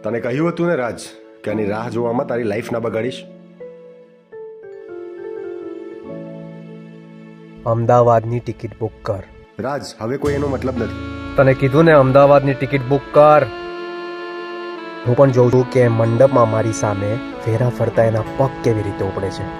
તને કહ્યું હતું ને રાજ કે આની રાહ જોવામાં તારી લાઈફ ના બગાડીશ. અમદાવાદની ટિકિટ બુક કર. રાજ, હવે કોઈ એનો મતલબ નથી. તને કીધું ને અમદાવાદની ટિકિટ બુક કર. હું પણ જોઉં છું કે મંડપમાં મારી સામે ફેરા ફરતા એના પગ કેવી રીતે ઉપડે છે.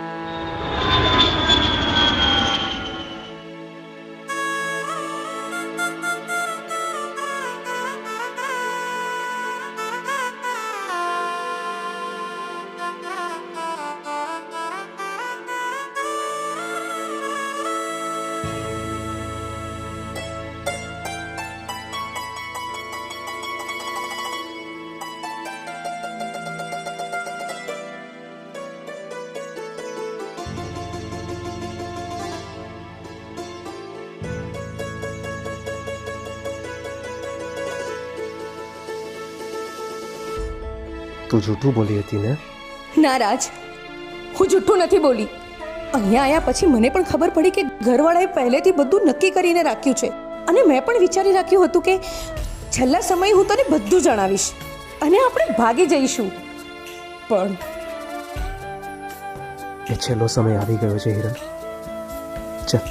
તું જૂઠું બોલી હતી ને? ના રાજ, હું જૂઠું નથી બોલી. અહીંયા આવ્યા પછી મને પણ ખબર પડી કે ઘરવાળાએ પહેલેથી બધું નક્કી કરીને રાખ્યું છે. અને મેં પણ વિચારી રાખ્યું હતું કે છેલ્લા સમયે હું તને બધું જણાવીશ અને આપણે ભાગી જઈશું. પણ એ છેલ્લો સમય આવી ગયો છે હિરલ. ચલ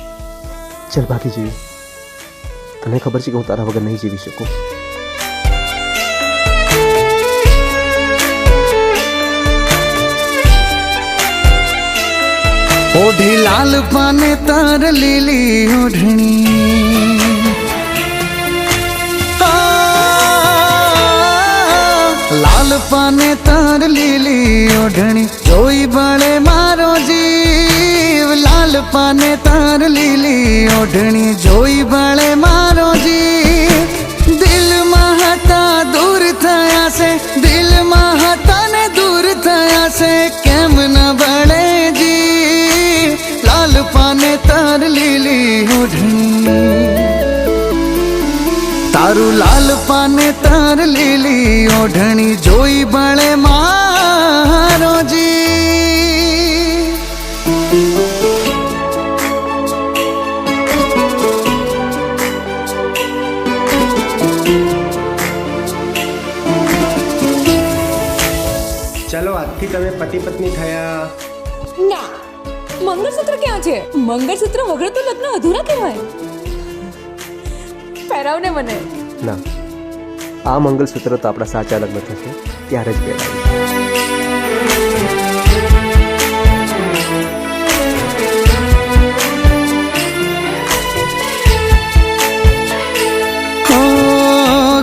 ચલ ભાગી જઈએ. તને ખબર છે કે હું તારા વગર નહીં જીવી શકું. ओढ़ी लाल पाने तार लीली ओढ़नी, लाल पाने तार लीली ओढ़नी, जोई बड़े मारो जीव. लाल पाने तार लीली ओढ़नी, जोई बड़े मारो जीव. दिल महता दूर थया से, दिल महता ने दूर थया से, केम न बड़े जी. लाल पाने तार लीली ओढ़नी, तारू लाल पाने तार लीली ओढ़नी, जोई बड़े मारो जी. ચાલો, આજથી તમે પતિ પત્ની થયા. ના, મંગળસૂત્ર ક્યાં છે? મંગળસૂત્ર વગર તો લગ્ન અધૂરા કહેવાય. પહેરાવને મને. ના, આ મંગલસૂત્ર તો આપણા સાચા લગ્ન થશે ત્યારે જ પહેરાવીશ.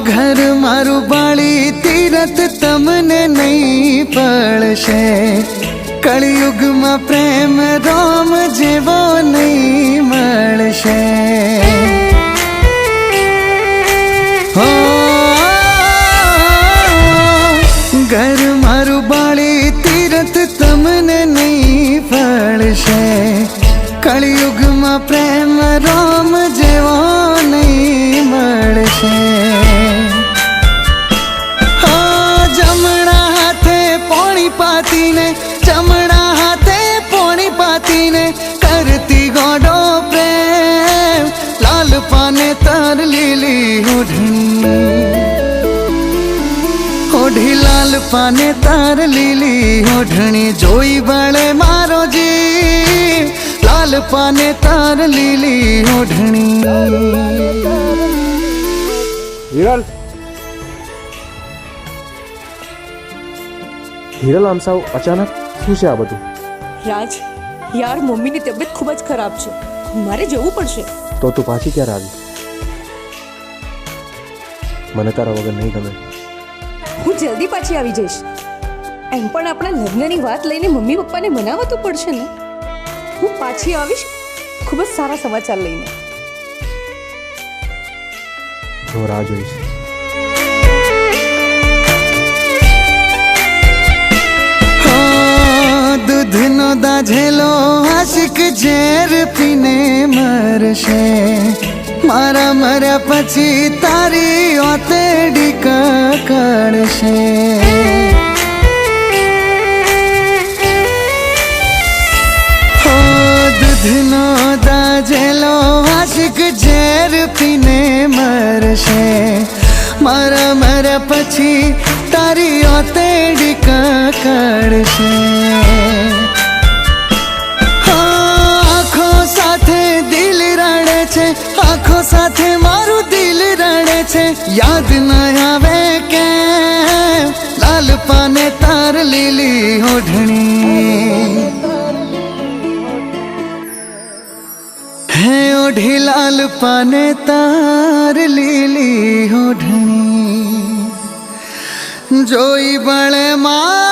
ઘર મારું બાળી તીરથ તમને નહીં પડશે. કળિયુગમાં પ્રેમ રામ જેવો નહીં મળશે. ઘર મારું બાળી તીરથ તમને નહીં પડશે. કળિયુગમાં પ્રેમ રામ જેવો નહીં મળશે. જમણા હાથે પોણી પાતીને, જમણા હાથે પોણી પાતીને, કરતી ગોડો પ્રેમ. લાલ પાને તાર લીલી ઓઢણી, ઓઢી લાલ પાને તાર લીલી ઓઢણી, જોઈ બળે મારો જીવ. લાલ પાને તાર લીલી ઓઢણી. હિરલ, હિરલ, આમ સાવ અચાનક શું છે આ બધું? રાજ, યાર મમ્મીની તબિયત ખૂબ જ ખરાબ છે, મારે જવું પડશે. તો તું પાછી ક્યારે આવી? મને તારા વગર નહીં ગમે. હું જલ્દી પાછી આવી જઈશ. એમ પણ આપણા લગ્નની વાત લઈને મમ્મી પપ્પાને મનાવવા તો પડશે ને. હું પાછી આવીશ ખૂબ જ સારા સમાચાર લઈને. હું રાહ જોઈશ. દૂધનો દાઝેલો આશિક ઝેર પીને મરશે. મારા મર્યા પછી તારી ઓતેડી કકડશે. દૂધનો દાઝેલો આશિક ઝેર પીને મરશે. મારા મારા પછી તારી ઓતેડી કાઢશે. આંખો સાથે દિલ રડે છે, આંખો સાથે મારું દિલ રડે છે. યાદ ન આવે કે લાલ પાને તાર લીલી ઓઢણી હે ઓઢી લાલ પાને તાર લીલી ઓઢણી જોઈ બળે માં